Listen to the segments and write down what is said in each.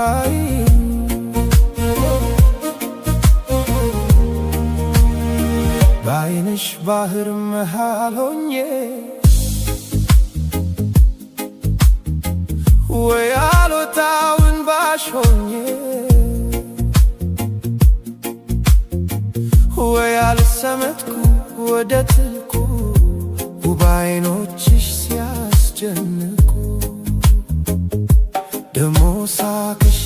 ብታይ በዓይንሽ ባህር መሃል ሆኜ ወይ አልወጣው እንባሽ ሆኜ ወይ አልሰመጥኩ ወደ ጥልቁ ውብ ዓይኖችሽ ሲያስጨንቁ ደሞ ሳቅሽ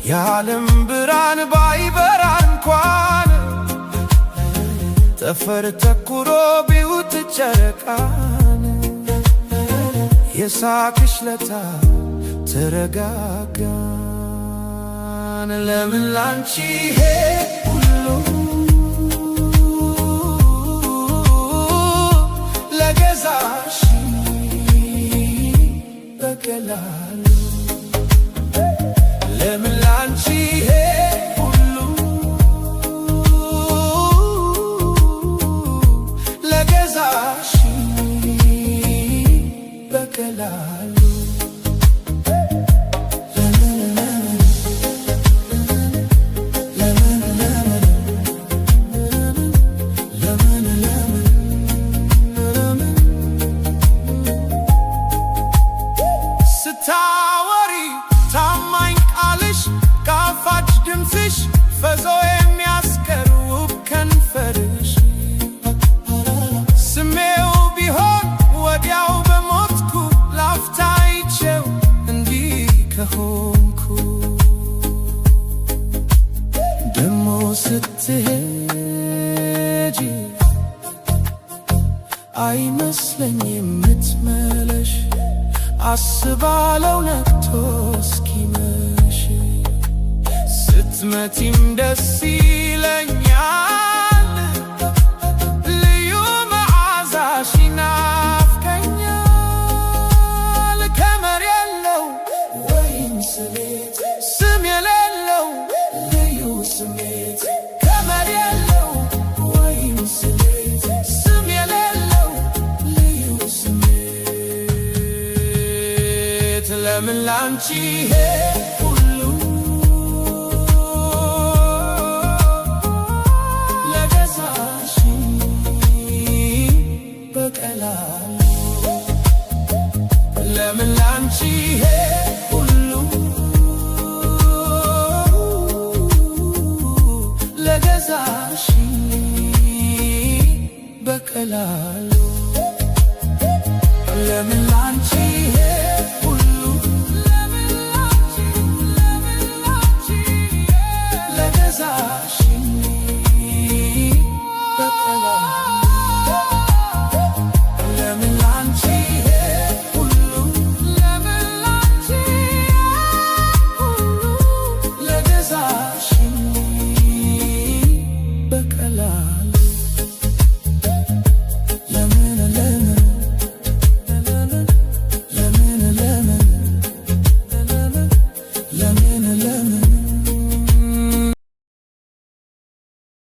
የዓለም ብርሃን ባይበራ እንኳን ጠፈር ተኩሮ ቢውጥ ጨረቃን የሳቅሽ ለታ ተረጋጋን ለምን ላንቺ ይሄ ሁሉ ለገዛሽ በቀላሉ ለምን ላንቺ ይሄ ሁሉ ለገዛሽ በቀላሉ ስታወሪ ታማኝ ቃልሽ ጣፋጭ ድምፅሽ ፈዞ የሚያስቀር ውብ ከንፈርሽ ስሜው ቢሆን ወዲያው በሞትኩ ላፍታ አይቼው እንዲህ ከሆንኩ ደሞ ስትሄጂ አይመስለኝም ምትመለሽ አስባለው ነግቶ እስኪመሽ ስትመቲም ደስ ይለኛል ልዩ መዓዛሽ ይናፍቀኛል ከመር የለው ወይም ስሜት ስም የሌለው ልዩ ስሜት ከመር የለው ወይም ስሜት ስም የሌለው ልዩ ስሜት ለምን ላንቺ ይሄ ሁሉ ለገዛሽ በቀላሉ ለምን ላንቺ ይሄ ሁሉ ለገዛሽ በቀላሉ ለምን ላንቺ